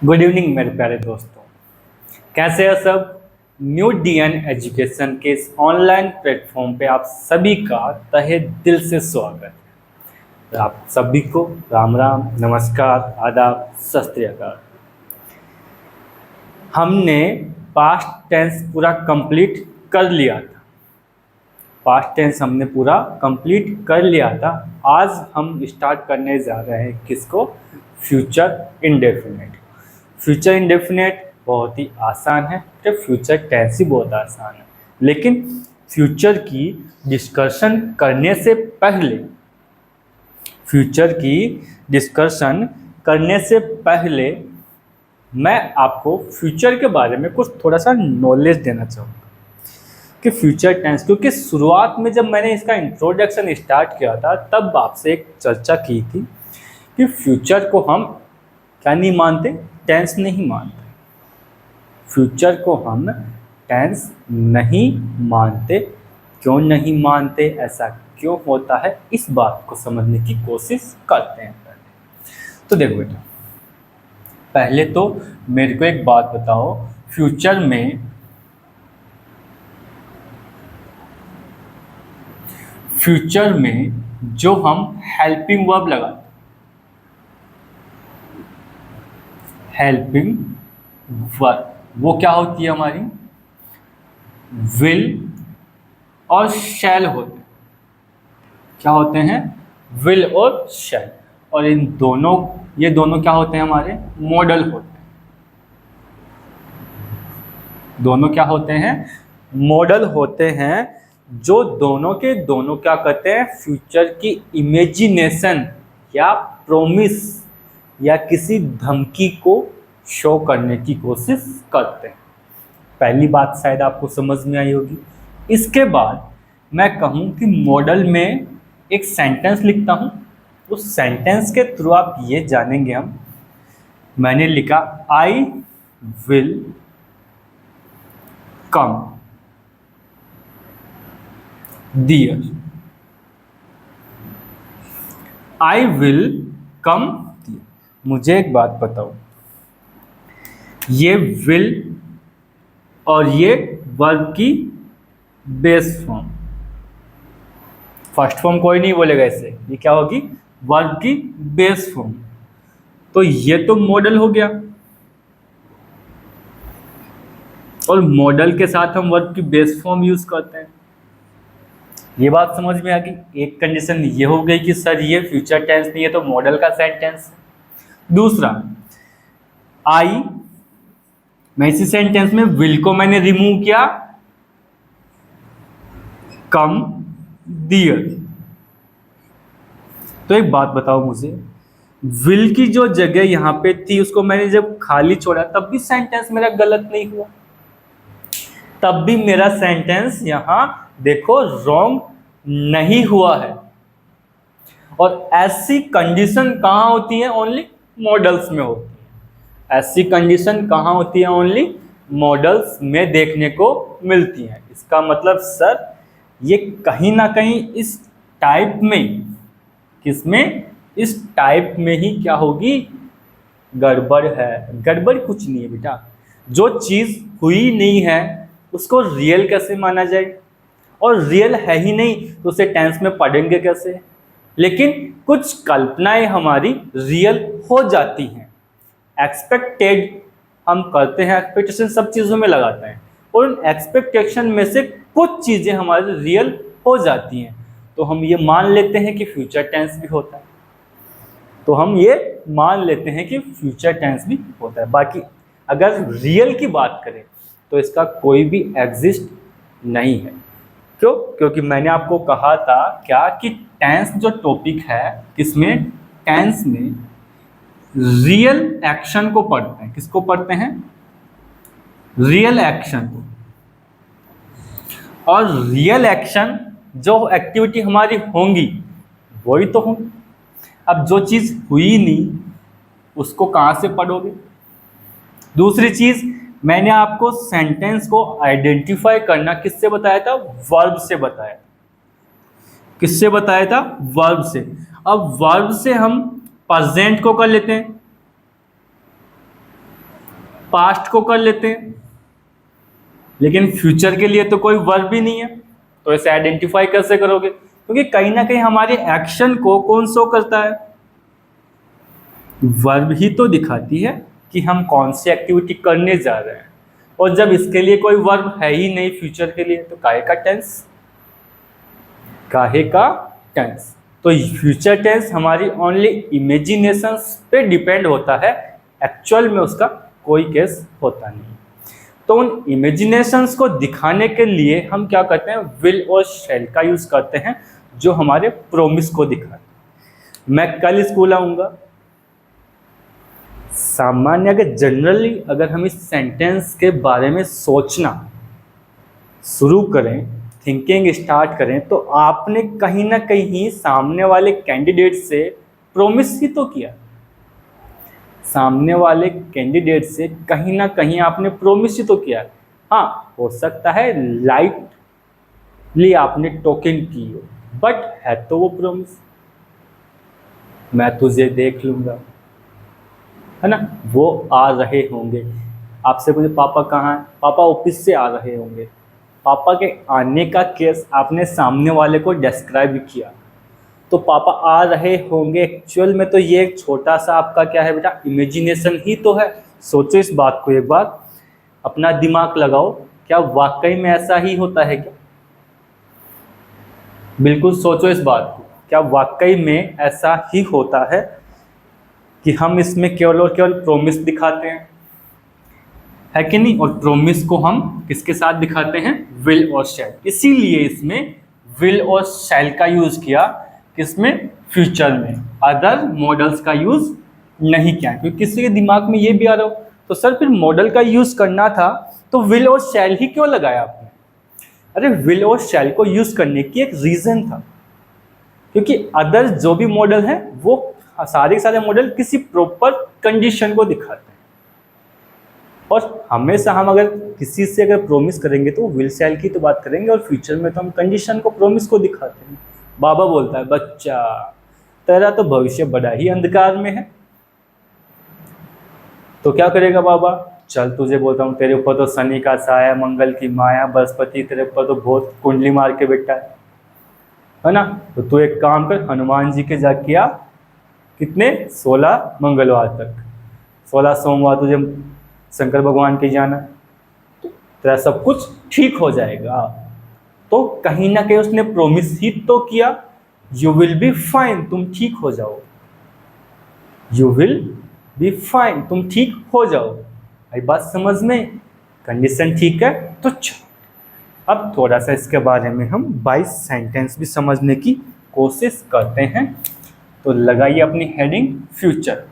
Good evening मेरे प्यारे दोस्तों। कैसे हो सब। न्यू डीएन एजुकेशन के इस ऑनलाइन प्लेटफॉर्म पे आप सभी का तहे दिल से स्वागत है। आप सभी को राम राम, नमस्कार, आदाब, सत श्री अकाल। हमने पास्ट टेंस पूरा कंप्लीट कर लिया था। पास्ट टेंस हमने पूरा कंप्लीट कर लिया था। आज हम स्टार्ट करने जा रहे हैं किसको? Future indefinite. फ्यूचर इंडेफिनिट बहुत ही आसान है, तो फ्यूचर टेंस ही बहुत आसान है। लेकिन फ्यूचर की डिस्कशन करने से पहले फ्यूचर की डिस्कशन करने से पहले मैं आपको फ्यूचर के बारे में कुछ थोड़ा सा नॉलेज देना चाहूँगा कि फ्यूचर टेंस, क्योंकि शुरुआत में जब मैंने इसका इंट्रोडक्शन स्टार्ट किया था तब आपसे एक चर्चा की थी कि फ्यूचर को हम क्या नहीं मानते? टेंस नहीं मानते। फ्यूचर को हम टेंस नहीं मानते। क्यों नहीं मानते, ऐसा क्यों होता है, इस बात को समझने की कोशिश करते हैं। तो देखो बेटा, पहले तो मेरे को एक बात बताओ, फ्यूचर में जो हम हेल्पिंग वर्ब लगाते, हेल्पिंग वर्ब, वो क्या होती है हमारी? विल और शैल होते हैं। क्या होते हैं? विल और शैल। और ये दोनों क्या होते हैं? हमारे मॉडल होते हैं। दोनों क्या होते हैं? मॉडल होते हैं, जो दोनों के दोनों क्या करते हैं? फ्यूचर की इमेजिनेशन या प्रोमिस या किसी धमकी को शो करने की कोशिश करते हैं। पहली बात शायद आपको समझ में आई होगी। इसके बाद मैं कहूँ कि मॉडल में एक सेंटेंस लिखता हूँ, उस सेंटेंस के थ्रू आप ये जानेंगे हम। मैंने लिखा I will come their. I will come दियर। मुझे एक बात बताओ, ये विल और ये वर्ब की बेस फॉर्म, फर्स्ट फॉर्म कोई नहीं बोलेगा इसे, ये क्या होगी? वर्ब की बेस फॉर्म। तो ये तो मॉडल हो गया, और मॉडल के साथ हम वर्ब की बेस फॉर्म यूज करते हैं। ये बात समझ में आ गई। एक कंडीशन ये हो गई कि सर ये फ्यूचर टेंस नहीं है तो मॉडल का सेंटेंस है। दूसरा, आई, मैं इसी सेंटेंस में विल को मैंने रिमूव किया, कम दियर। तो एक बात बताओ मुझे, विल की जो जगह यहां पे थी उसको मैंने जब खाली छोड़ा तब भी सेंटेंस मेरा गलत नहीं हुआ? तब भी मेरा सेंटेंस यहां देखो रॉन्ग नहीं हुआ है। और ऐसी कंडीशन कहां होती है? ओनली मॉडल्स में होती है। ऐसी कंडीशन कहां होती है? ओनली मॉडल्स में देखने को मिलती है। इसका मतलब सर ये कहीं ना कहीं इस टाइप में, किसमें? इस टाइप में ही क्या होगी? गड़बड़ है। गड़बड़ कुछ नहीं है बेटा, जो चीज हुई नहीं है उसको रियल कैसे माना जाए? और रियल है ही नहीं तो उसे टेंस में पढ़ेंगे कैसे? लेकिन कुछ कल्पनाएं हमारी रियल हो जाती हैं। एक्सपेक्टेड हम करते हैं, एक्सपेक्टेशन सब चीज़ों में लगाते हैं, और उन एक्सपेक्टेशन में से कुछ चीज़ें हमारी रियल हो जाती हैं, तो हम ये मान लेते हैं कि फ्यूचर टेंस भी होता है। तो हम ये मान लेते हैं कि फ्यूचर टेंस भी होता है। बाकी अगर रियल की बात करें तो इसका कोई भी एग्जिस्ट नहीं है। क्यों? क्योंकि मैंने आपको कहा था क्या कि टेंस जो टॉपिक है, किसमें? टेंस में रियल एक्शन को पढ़ते हैं। किसको पढ़ते हैं? रियल एक्शन को। और रियल एक्शन जो एक्टिविटी हमारी होंगी वही तो होंगी। अब जो चीज़ हुई नहीं उसको कहाँ से पढ़ोगे? दूसरी चीज़, मैंने आपको सेंटेंस को आइडेंटिफाई करना किससे बताया था? वर्ब से बताया। किससे बताया था? वर्ब से। अब वर्ब से हम प्रेजेंट को कर लेते हैं, पास्ट को कर लेते हैं, लेकिन फ्यूचर के लिए तो कोई वर्ब ही नहीं है, तो इसे आइडेंटिफाई कैसे करोगे? क्योंकि कहीं ना कहीं हमारे एक्शन को कौन शो करता है? वर्ब ही तो दिखाती है कि हम कौन सी एक्टिविटी करने जा रहे हैं। और जब इसके लिए कोई वर्ब है ही नहीं फ्यूचर के लिए, तो काहे का टेंस? काहे का टेंस? तो फ्यूचर टेंस हमारी ओनली इमेजिनेशंस पे डिपेंड होता है, एक्चुअल में उसका कोई केस होता नहीं। तो उन इमेजिनेशंस को दिखाने के लिए हम क्या करते हैं? विल और शैल का यूज करते हैं, जो हमारे प्रोमिस को दिखाते हैं। मैं कल स्कूल आऊंगा। सामान्य अगर जनरली अगर हम इस सेंटेंस के बारे में सोचना शुरू करें, थिंकिंग स्टार्ट करें, तो आपने कहीं ना कहीं सामने वाले कैंडिडेट से प्रोमिस ही तो किया। सामने वाले कैंडिडेट से कहीं ना कहीं आपने प्रोमिस ही तो किया। हाँ, हो सकता है लाइटली आपने टोकन की हो, बट है तो वो प्रोमिस। मैं तुझे देख लूंगा, है ना? वो आ रहे होंगे। आपसे पूछे पापा कहाँ हैं? पापा ऑफिस से आ रहे होंगे। पापा के आने का केस आपने सामने वाले को डिस्क्राइब किया, तो पापा आ रहे होंगे एक्चुअल में तो ये एक छोटा सा आपका क्या है बेटा? इमेजिनेशन ही तो है। सोचो इस बात को एक बार, अपना दिमाग लगाओ, क्या वाकई में ऐसा ही होता है क्या? बिल्कुल सोचो इस बात को, क्या वाकई में ऐसा ही होता है कि हम इसमें केवल और केवल प्रोमिस दिखाते हैं, है कि नहीं? और प्रोमिस को हम किसके साथ दिखाते हैं? विल और शैल। इसीलिए इसमें विल और शैल का यूज किया, किसमें? फ्यूचर में। अदर मॉडल्स का यूज नहीं किया, क्योंकि किसी के दिमाग में ये भी आ रहा हो तो सर फिर मॉडल का यूज करना था तो विल और शैल ही क्यों लगाया आपने? अरे विल और शैल को यूज करने की एक रीजन था, क्योंकि अदर जो भी मॉडल है वो सारे मॉडल किसी प्रॉपर कंडीशन को दिखाते हैं। और हमेशा हम अगर किसी से अगर प्रोमिस करेंगे तो विल शैल की तो बात करेंगे, और फ्यूचर में तो हम कंडीशन को, प्रोमिस को दिखाते हैं। बाबा बोलता है, बच्चा तेरा तो भविष्य बड़ा ही अंधकार में है। तो क्या करेगा बाबा? चल तुझे बोलता हूँ, तेरे ऊपर तो शनि का साया, मंगल की माया, बृहस्पति तेरे ऊपर तो बहुत कुंडली मार के बैठा है ना? तो तू एक काम कर, हनुमान जी के जा किया कितने? 16 मंगलवार तक, 16 सोमवार तुझे शंकर भगवान के जाना, तेरा सब कुछ ठीक हो जाएगा। तो कहीं ना कहीं उसने प्रोमिस ही तो किया, यू विल बी फाइन, तुम ठीक हो जाओ। यू विल बी फाइन, तुम ठीक हो जाओ। आई बात समझ में? कंडीशन ठीक है तो अब थोड़ा सा इसके बारे में हम 22 सेंटेंस भी समझने की कोशिश करते हैं। तो लगाइए अपनी हेडिंग फ्यूचर।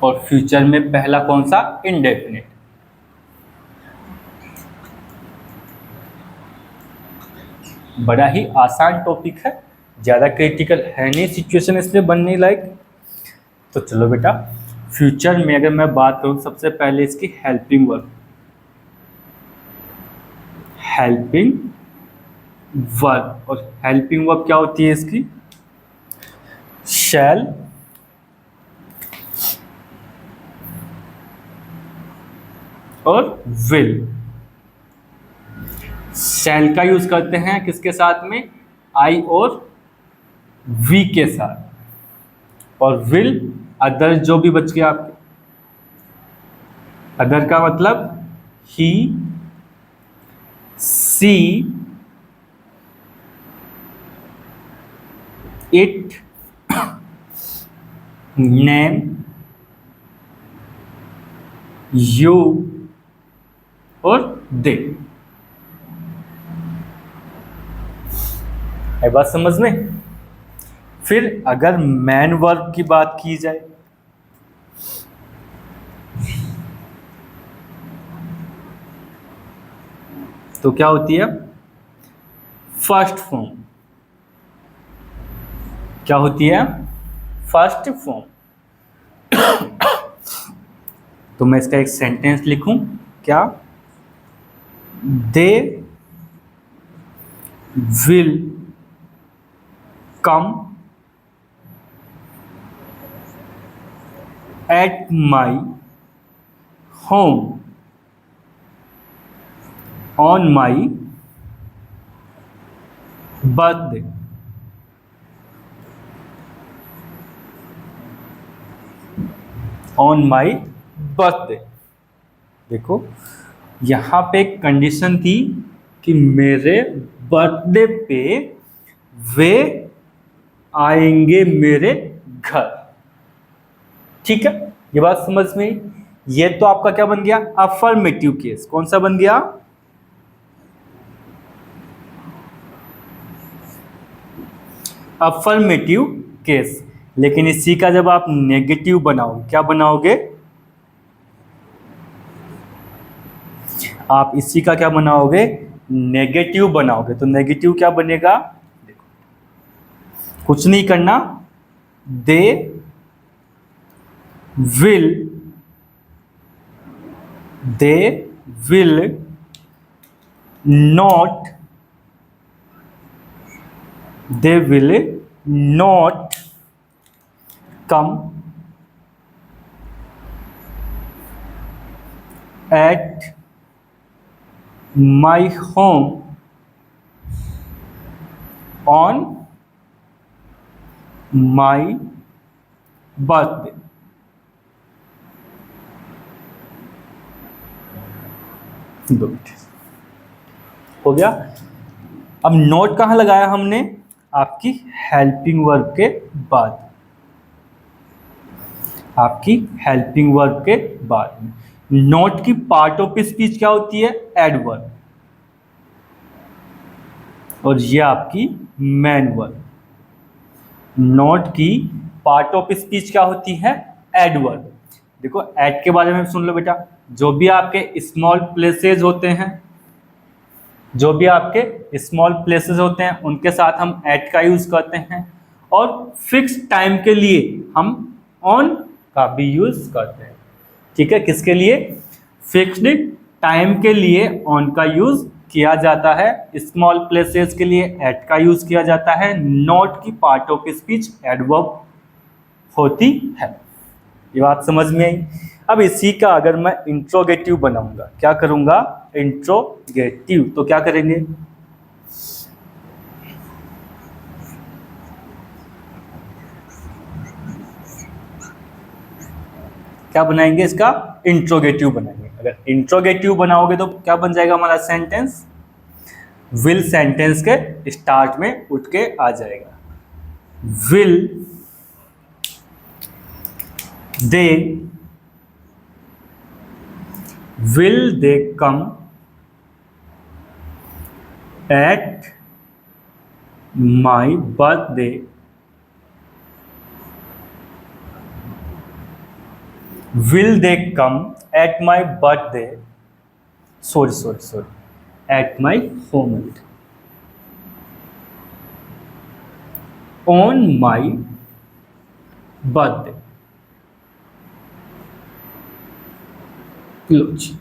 और फ्यूचर में पहला कौन सा? इंडेफिनिट। बड़ा ही आसान टॉपिक है, ज़्यादा क्रिटिकल है नहीं सिचुएशन इसलिए बनने लायक। तो चलो बेटा, फ्यूचर में अगर मैं बात करूँ सबसे पहले इसकी हेल्पिंग वर्ब। हेल्पिंग वर्ब, और हेल्पिंग वर्ब क्या होती है इसकी? शैल और विल। शैल का यूज करते हैं किसके साथ में? आई और वी के साथ। और विल अदर जो भी बच गया आपके, अदर का मतलब ही, सी, इट, नेम, यू और दे। है बात समझ में? फिर अगर मैन वर्ब की बात की जाए तो क्या होती है? First form. क्या होती है? First form. तो मैं इसका एक सेंटेंस लिखूं क्या? They will come at my home on my birthday. On my birthday. देखो यहाँ पे एक कंडीशन थी कि मेरे बर्थडे पे वे आएंगे मेरे घर। ठीक है, ये बात समझ में आई। ये तो आपका क्या बन गया, अफर्मेटिव केस। कौन सा बन गया, अफर्मेटिव केस। लेकिन इसी का जब आप नेगेटिव बनाओगे, क्या बनाओगे, आप इसी का क्या बनाओगे, नेगेटिव बनाओगे। तो नेगेटिव क्या बनेगा, देखो कुछ नहीं करना, they will not come at my home on my birthday। दो मिनट हो गया। अब नोट कहाँ लगाया हमने, आपकी हेल्पिंग वर्ब के बाद, आपकी हेल्पिंग वर्ब के बाद। नोट की पार्ट ऑफ स्पीच क्या होती है, एडवर्ब, और ये आपकी मेन वर्ब। नोट की पार्ट ऑफ स्पीच क्या होती है, एडवर्ब। देखो एड के बारे में सुन लो बेटा, जो भी आपके स्मॉल प्लेसेस होते हैं, जो भी आपके स्मॉल प्लेसेस होते हैं उनके साथ हम एट का यूज करते हैं, और फिक्स टाइम के लिए हम ऑन का भी यूज करते हैं। ठीक है, किसके लिए, फिक्स्ड टाइम के लिए ऑन का यूज किया जाता है, स्मॉल प्लेसेस के लिए एट का यूज किया जाता है। नॉट की पार्ट ऑफ स्पीच एडवर्ब होती है। ये बात समझ में आई। अब इसी का अगर मैं इंट्रोगेटिव बनाऊंगा, क्या करूंगा, इंट्रोगेटिव, तो क्या करेंगे, क्या बनाएंगे, इसका इंट्रोगेटिव बनाएंगे। अगर इंट्रोगेटिव बनाओगे तो क्या बन जाएगा हमारा सेंटेंस, विल सेंटेंस के स्टार्ट में उठ के आ जाएगा। Will they come at my birthday will they come at my birthday, sorry at my home on my birthday। लो जी,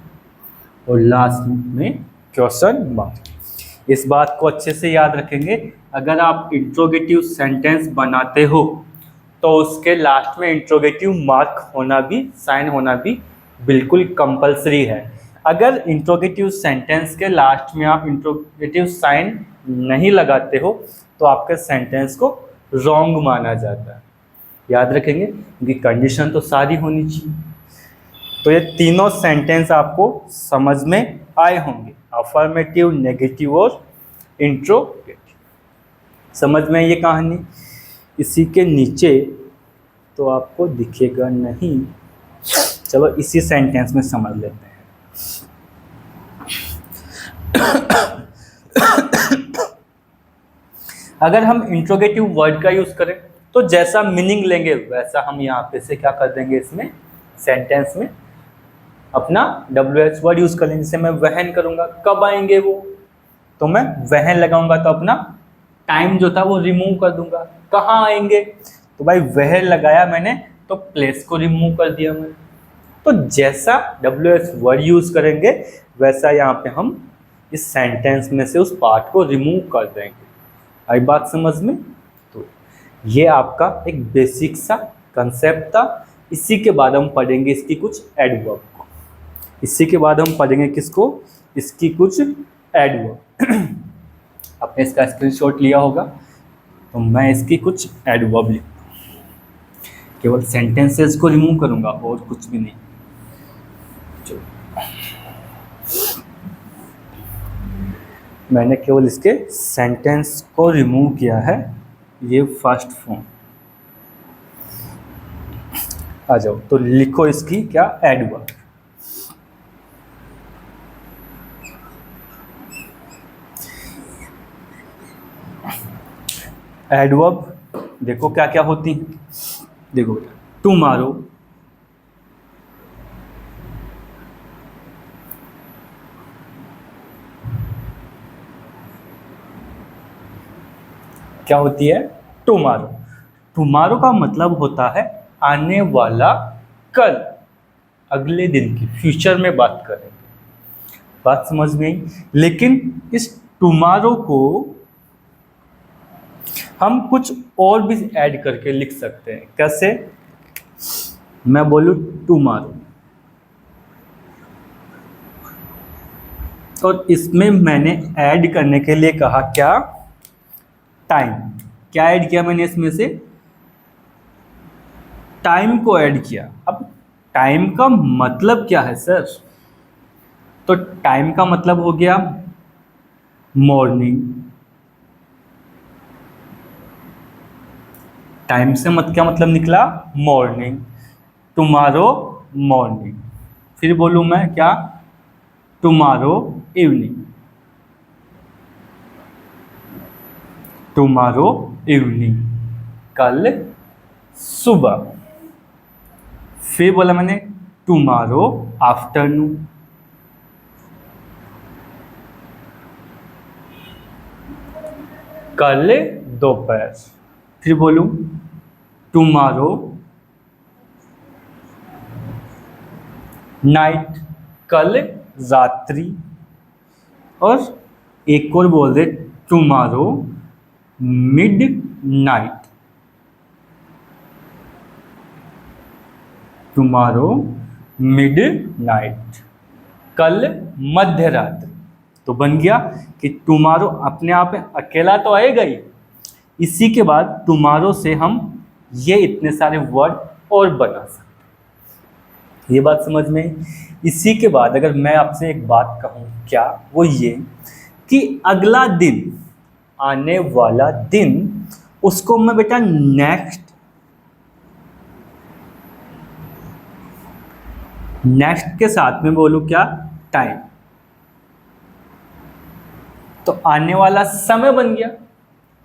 और लास्ट में क्वेश्चन मार्क। इस बात को अच्छे से याद रखेंगे, अगर आप इंट्रोगेटिव सेंटेंस बनाते हो तो उसके लास्ट में इंट्रोगेटिव मार्क होना भी, साइन होना भी बिल्कुल कंपलसरी है। अगर इंट्रोगेटिव सेंटेंस के लास्ट में आप इंट्रोगेटिव साइन नहीं लगाते हो तो आपके सेंटेंस को रॉन्ग माना जाता है। याद रखेंगे, क्योंकि कंडीशन तो सारी होनी चाहिए। तो ये तीनों सेंटेंस आपको समझ में आए होंगे, अफर्मेटिव, नेगेटिव और इंट्रोगेटिव। समझ में ये कहानी। इसी के नीचे तो आपको दिखेगा नहीं, चलो इसी सेंटेंस में समझ लेते हैं। अगर हम इंट्रोगेटिव वर्ड का यूज करें तो जैसा मीनिंग लेंगे वैसा हम यहाँ पे से क्या कर देंगे, इसमें सेंटेंस में अपना WH वर्ड यूज कर लेंगे। जैसे मैं वहन करूंगा, कब आएंगे वो, तो मैं वहन लगाऊंगा तो अपना टाइम जो था वो रिमूव कर दूंगा। कहाँ आएंगे, तो भाई वह लगाया मैंने तो प्लेस को रिमूव कर दिया मैंने। तो जैसा WH वर्ड यूज करेंगे वैसा यहाँ पे हम इस सेंटेंस में से उस पार्ट को रिमूव कर देंगे। आई बात समझ में। तो ये आपका एक बेसिक सा कंसेप्ट था, इसी के बाद हम पढ़ेंगे इसकी कुछ एडवर्ब को। इसी के बाद हम पढ़ेंगे किसको, इसकी कुछ एडवर्ब। आपने इसका स्क्रीनशॉट लिया होगा, तो मैं इसकी कुछ एडवर्ब लिखूँ, केवल सेंटेंसेस को रिमूव करूंगा और कुछ भी नहीं। चलो, मैंने केवल इसके सेंटेंस को रिमूव किया है। ये फर्स्ट फॉर्म, आ जाओ तो लिखो इसकी क्या एडवर्ब। एडवर्ब देखो क्या क्या होती है। देखो बेटा, टुमारो, क्या होती है, टुमारो। टुमारो का मतलब होता है आने वाला कल, अगले दिन की, फ्यूचर में बात करेंगे। बात समझ में आई। लेकिन इस टुमारो को हम कुछ और भी ऐड करके लिख सकते हैं। कैसे, मैं बोलूं टुमारो, और इसमें मैंने ऐड करने के लिए कहा क्या, टाइम। क्या ऐड किया मैंने इसमें से, टाइम को ऐड किया। अब टाइम का मतलब क्या है सर, तो टाइम का मतलब हो गया मॉर्निंग। टाइम से क्या मतलब निकला, मॉर्निंग। Tomorrow morning. फिर बोलूं मैं क्या, टुमारो इवनिंग। टुमारो इवनिंग, कल सुबह। फिर बोला मैंने टुमारो आफ्टरनून। कल दोपहर। फिर बोलूं टुमारो नाइट, कल रात्रि। और एक और बोल दे tomorrow midnight. Tomorrow midnight, कल मध्य रात्रि। तो बन गया कि टुमारो अपने आप में अकेला तो आएगा ही, इसी के बाद टुमारो से हम ये इतने सारे वर्ड और बना सकते हैं। ये बात समझ में आई। इसी के बाद अगर मैं आपसे एक बात कहूँ, क्या, वो ये कि अगला दिन, आने वाला दिन, उसको मैं बेटा नेक्स्ट, नेक्स्ट के साथ में बोलूं क्या, टाइम। तो आने वाला समय बन गया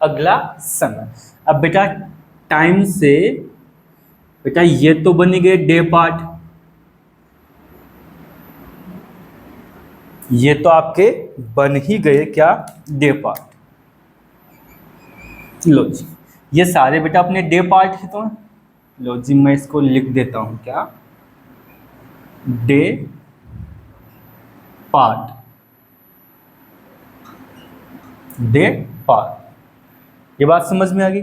अगला समय। अब बेटा टाइम से बेटा ये तो बन गए डे पार्ट, ये तो आपके बन ही गए क्या, डे पार्ट। लो जी, ये सारे बेटा अपने डे पार्ट ही तो हैं। लो जी, मैं इसको लिख देता हूं क्या, डे पार्ट। डे पार्ट, ये बात समझ में आ गई।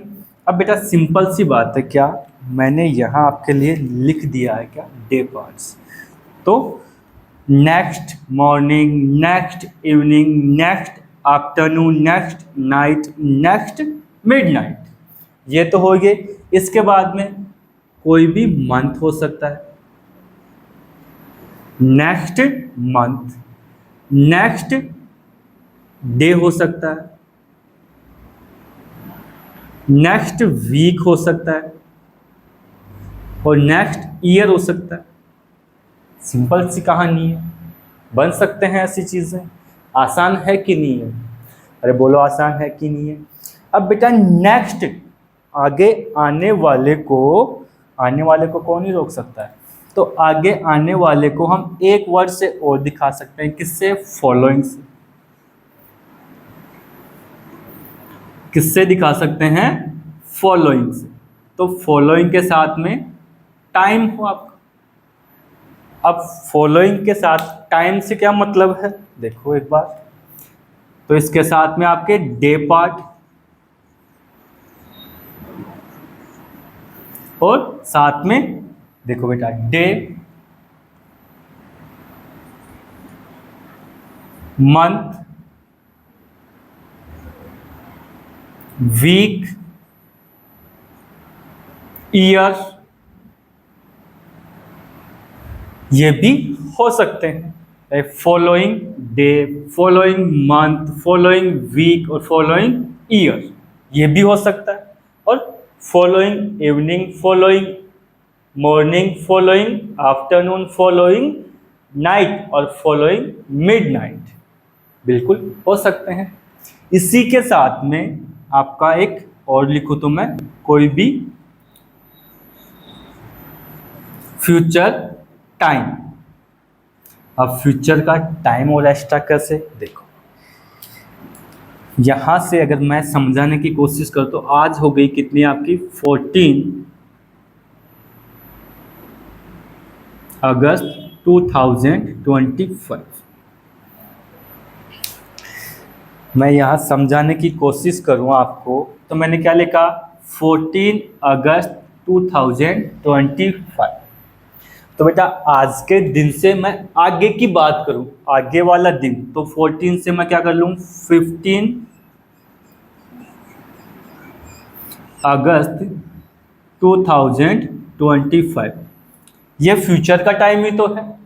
अब बेटा सिंपल सी बात है, क्या मैंने यहाँ आपके लिए लिख दिया है क्या, डे पार्ट्स। तो next morning, next evening, next afternoon, next night, next midnight, ये तो हो गए। इसके बाद में कोई भी मंथ हो सकता है, नेक्स्ट मंथ, नेक्स्ट डे हो सकता है, नेक्स्ट वीक हो सकता है, और नेक्स्ट ईयर हो सकता है। सिंपल सी कहानी है, बन सकते हैं ऐसी चीज़ें। आसान है कि नहीं है, अरे बोलो आसान है कि नहीं है। अब बेटा नेक्स्ट, आगे आने वाले को कौन नहीं रोक सकता है, तो आगे आने वाले को हम एक वर्ड से और दिखा सकते हैं, किससे, फॉलोइंग से। किससे दिखा सकते हैं, फॉलोइंग से। तो फॉलोइंग के साथ में टाइम हो आपका। अब फॉलोइंग के साथ टाइम से क्या मतलब है, देखो एक बार, तो इसके साथ में आपके डे पार्ट और साथ में देखो बेटा, डे, मंथ, वीक, ईयर, ये भी हो सकते हैं। Following day, following month, following week और फॉलोइंग ईयर, ये भी हो सकता है। और following evening, following morning, following afternoon, following night और फॉलोइंग मिडनाइट, बिल्कुल हो सकते हैं। इसी के साथ में आपका एक और लिखूं तो मैं, कोई भी फ्यूचर टाइम। अब फ्यूचर का टाइम और एक्स्ट्रा कैसे, देखो यहां से अगर मैं समझाने की कोशिश करूं तो आज हो गई कितनी आपकी 14 अगस्त 2025। मैं यहाँ समझाने की कोशिश करूँ आपको तो मैंने क्या लिखा, 14 अगस्त 2025। तो बेटा आज के दिन से मैं आगे की बात करूं, आगे वाला दिन, तो 14 से मैं क्या कर लूं, 15 अगस्त 2025। ये फ्यूचर का टाइम ही तो है।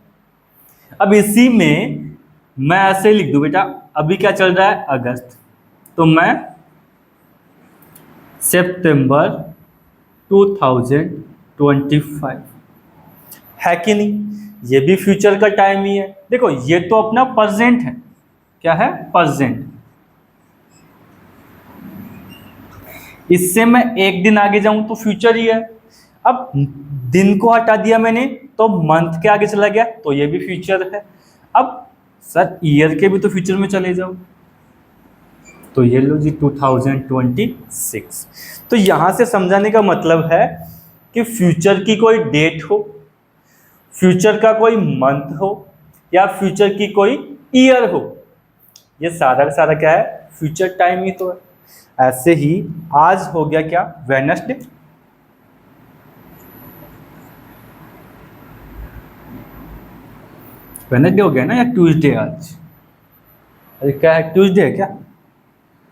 अब इसी में मैं ऐसे लिख दूं बेटा, अभी क्या चल रहा है, अगस्त, तो मैं सितंबर 2025, है कि नहीं, ये भी फ्यूचर का टाइम ही है। देखो ये तो अपना प्रेजेंट है, क्या है, प्रेजेंट। इससे मैं एक दिन आगे जाऊं तो फ्यूचर ही है। अब दिन को हटा दिया मैंने तो मंथ के आगे चला गया तो ये भी फ्यूचर है। अब सर ईयर के भी तो फ्यूचर में चले जाओ, तो ये लो जी 2026। तो यहां से समझाने का मतलब है कि फ्यूचर की कोई डेट हो, फ्यूचर का कोई मंथ हो या फ्यूचर की कोई ईयर हो, ये सारा का सारा क्या है, फ्यूचर टाइम ही तो है। ऐसे ही आज हो गया क्या, वेडनेसडे, वेडनेसडे हो गया ना, या ट्यूसडे आज, अरे क्या है, ट्यूसडे है क्या,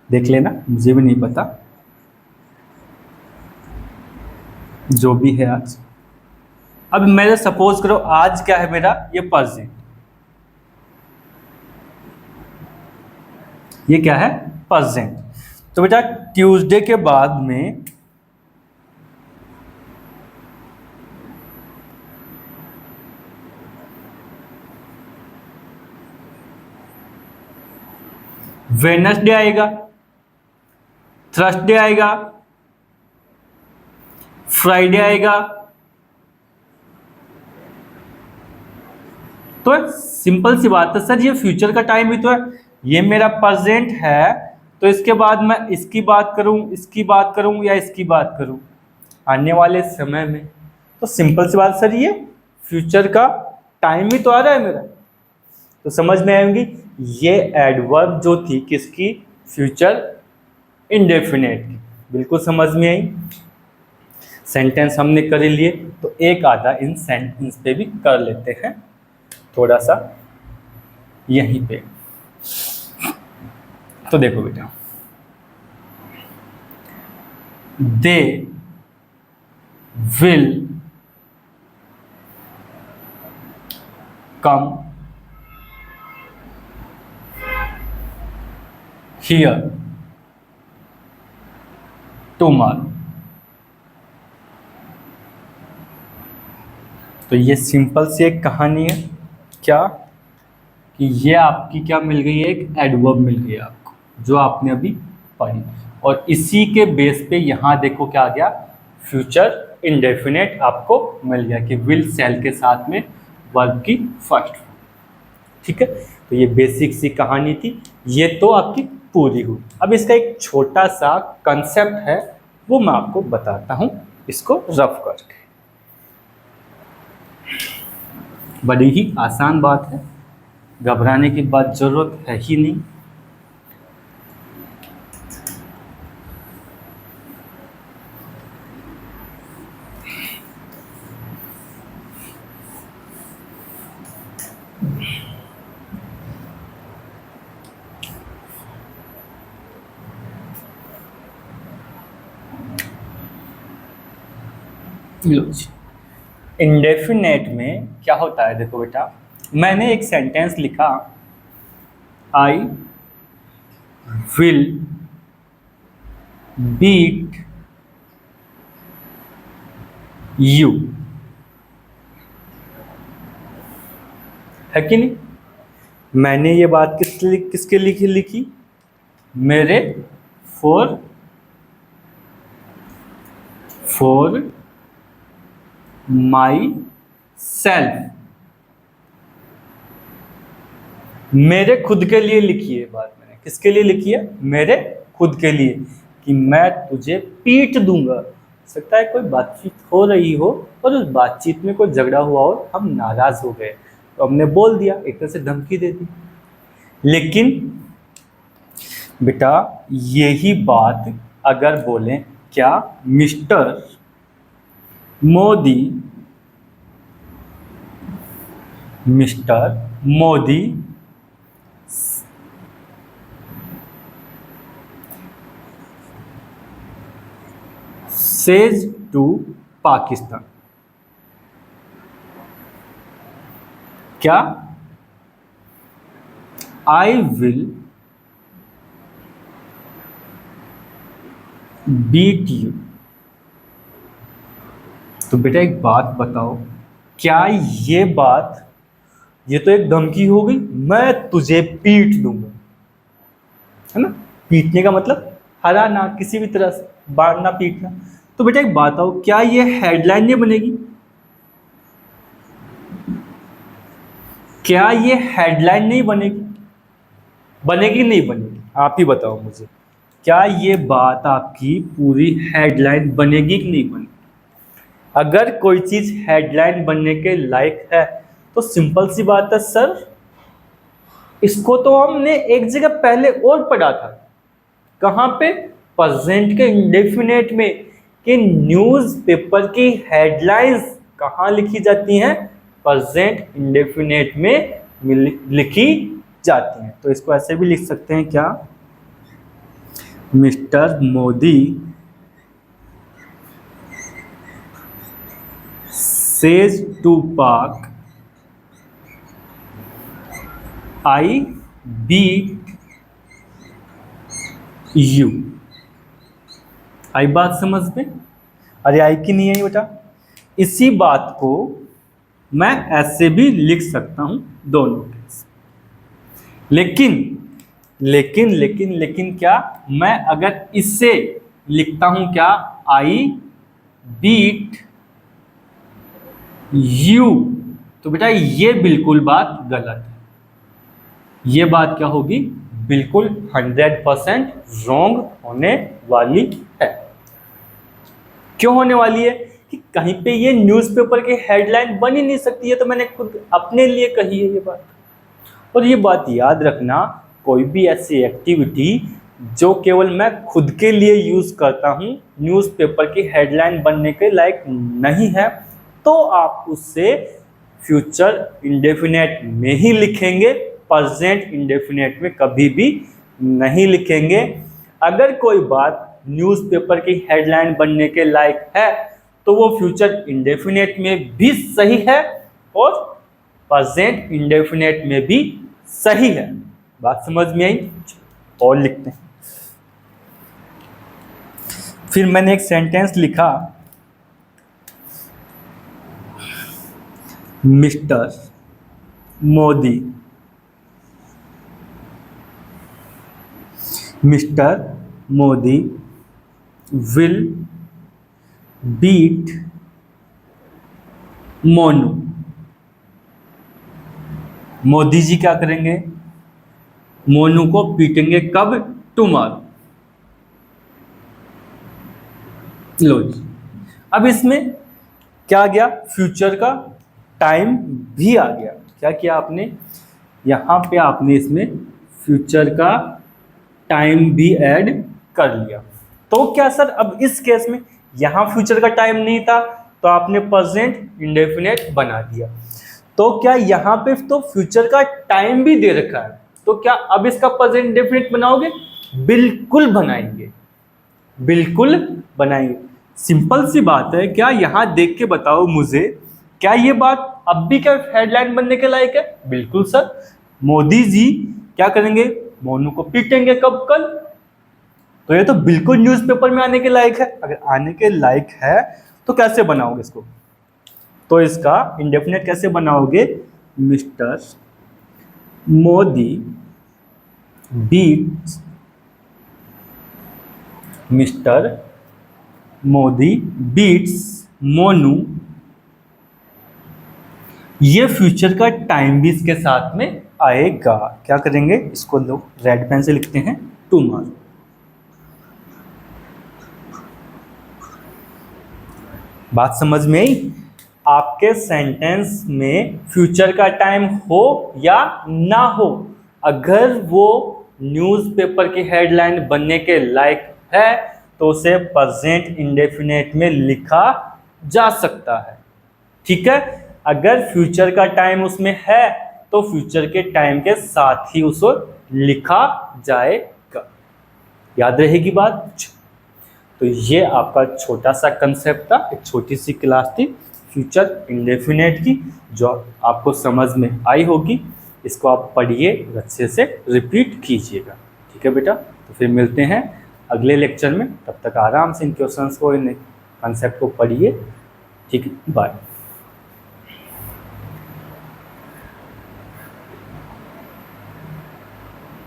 देख लेना, मुझे भी नहीं पता, जो भी है आज। अब मेरे सपोज करो आज क्या है मेरा, ये प्रेजेंट, ये क्या है, प्रेजेंट। तो बेटा ट्यूसडे के बाद में वेडनेसडे आएगा, थर्सडे आएगा, फ्राइडे आएगा। तो सिंपल सी बात है सर, ये फ्यूचर का टाइम भी तो है, ये मेरा प्रेजेंट है, तो इसके बाद मैं इसकी बात करूं, इसकी बात करूं या इसकी बात करूं आने वाले समय में, तो सिंपल सी बात सर, ये फ्यूचर का टाइम ही तो आ रहा है मेरा। तो समझ में आएंगी, ये एडवर्ब जो थी किसकी, फ्यूचर इंडेफिनेट की, बिल्कुल समझ में आई। सेंटेंस हमने कर लिए, तो एक आधा इन सेंटेंस पे भी कर लेते हैं थोड़ा सा यहीं पे। तो देखो बेटा, they will come here tomorrow. तो ये सिंपल सी एक कहानी है, क्या कि ये आपकी क्या मिल गई है, एक एडवर्ब मिल गई है आपको, जो आपने अभी पढ़ी, और इसी के बेस पे यहाँ देखो क्या आ गया, फ्यूचर इंडेफिनेट आपको मिल गया कि विल सेल के साथ में वर्ब की फर्स्ट फॉर्म। ठीक है, तो ये बेसिक सी कहानी थी, ये तो आपकी पूरी हुई। अब इसका एक छोटा सा कंसेप्ट है, वो मैं आपको बताता हूँ, इसको रफ करके। बड़ी ही आसान बात है, घबराने की बात जरूरत है ही नहीं। लो जी, इंडेफिनेट में क्या होता है, देखो बेटा, मैंने एक सेंटेंस लिखा, आई विल बीट यू, है कि नहीं? मैंने ये बात किसके लिए लिखी? मेरे फॉर माई सेल्फ, मेरे खुद के लिए लिखी है बात। मैंने किसके लिए लिखी है? मेरे खुद के लिए, कि मैं तुझे पीट दूंगा। हो सकता है कोई बातचीत हो रही हो और उस बातचीत में कोई झगड़ा हुआ हो, हम नाराज हो गए, तो हमने बोल दिया, एक तरह से धमकी दे दी। लेकिन बेटा यही बात अगर बोलें, क्या mister Modi says to Pakistan, क्या आई विल बीट यू, तो बेटा एक बात बताओ, क्या ये बात, ये तो एक धमकी हो गई, मैं तुझे पीट दूंगा, है ना? पीटने का मतलब हराना, किसी भी तरह से मारना, पीटना। तो बेटा एक बात आओ, क्या ये हेडलाइन नहीं बनेगी? क्या ये हेडलाइन नहीं बनेगी? बनेगी नहीं बनेगी? आप ही बताओ मुझे, क्या ये बात आपकी पूरी हेडलाइन बनेगी कि नहीं बनेगी? अगर कोई चीज हेडलाइन बनने के लायक है तो सिंपल सी बात है सर, इसको तो हमने एक जगह पहले और पढ़ा था। कहाँ पे? प्रेजेंट के इंडेफिनेट में, कि न्यूज़पेपर की हेडलाइंस कहाँ लिखी जाती हैं? प्रेजेंट इंडेफिनेट में लिखी जाती हैं। तो इसको ऐसे भी लिख सकते हैं, क्या मिस्टर मोदी सेज टू पाक आई बीट यू। आई बात समझ में? अरे आई की नहीं आई बेटा? इसी बात को मैं ऐसे भी लिख सकता हूं दोनों केस। लेकिन क्या मैं अगर इससे लिखता हूं, क्या आई बीट यू, तो बेटा ये बिल्कुल बात गलत है। ये बात क्या होगी? बिल्कुल 100% रॉन्ग होने वाली है। क्यों होने वाली है? कि कहीं पे ये न्यूज़पेपर की हेडलाइन बन ही नहीं सकती है। तो मैंने खुद अपने लिए कही है ये बात। और ये बात याद रखना, कोई भी ऐसी एक्टिविटी जो केवल मैं खुद के लिए यूज करता हूँ, न्यूज़पेपर की हेडलाइन बनने के लायक नहीं है, तो आप उससे फ्यूचर इंडेफिनेट में ही लिखेंगे, प्रेजेंट इंडेफिनेट में कभी भी नहीं लिखेंगे। अगर कोई बात न्यूज़पेपर की हेडलाइन बनने के लायक है तो वो फ्यूचर इंडेफिनेट में भी सही है और प्रेजेंट इंडेफिनेट में भी सही है। बात समझ में आई? और लिखते हैं। फिर मैंने एक सेंटेंस लिखा, Mister Modi will beat Monu. Modi ji क्या करेंगे? मोनू को पीटेंगे। कब? टुमारो। लो जी, अब इसमें क्या आ गया? फ्यूचर का टाइम भी आ गया। क्या किया आपने? यहां पे आपने इसमें फ्यूचर का टाइम भी ऐड कर लिया। तो क्या सर, अब इस केस में यहां फ्यूचर का टाइम नहीं था तो आपने प्रेजेंट इंडेफिनेट बना दिया। तो क्या यहां पे तो फ्यूचर का टाइम भी दे रखा है, तो क्या अब इसका प्रेजेंट इंडेफिनेट बनाओगे? बिल्कुल बनाएंगे, बिल्कुल बनाएंगे। सिंपल सी बात है, क्या यहाँ देख के बताओ मुझे, क्या ये बात अब भी क्या हेडलाइन बनने के लायक है? बिल्कुल सर। मोदी जी क्या करेंगे? मोनू को पीटेंगे कब? कल। तो ये तो बिल्कुल न्यूज़पेपर में आने के लायक है। अगर आने के लायक है तो कैसे बनाओगे इसको? तो इसका इंडेफिनेट कैसे बनाओगे? Mister Modi beats, mister Modi beats Monu. ये फ्यूचर का टाइम भी इसके साथ में आएगा। क्या करेंगे? इसको लोग रेड पेन से लिखते हैं टुमारो। बात समझ में आई? आपके सेंटेंस में फ्यूचर का टाइम हो या ना हो, अगर वो न्यूज़पेपर की हेडलाइन बनने के लायक है तो उसे प्रेजेंट इंडेफिनेट में लिखा जा सकता है। ठीक है? अगर फ्यूचर का टाइम उसमें है तो फ्यूचर के टाइम के साथ ही उसको लिखा जाएगा। याद रहेगी बात? तो ये आपका छोटा सा कंसेप्ट था, एक छोटी सी क्लास थी फ्यूचर इंडेफिनेट की, जो आपको समझ में आई होगी। इसको आप पढ़िए, अच्छे से रिपीट कीजिएगा। ठीक है बेटा? तो फिर मिलते हैं अगले लेक्चर में। तब तक आराम से इन क्वेश्चंस को, इन कंसेप्ट को पढ़िए। ठीक है, बाय।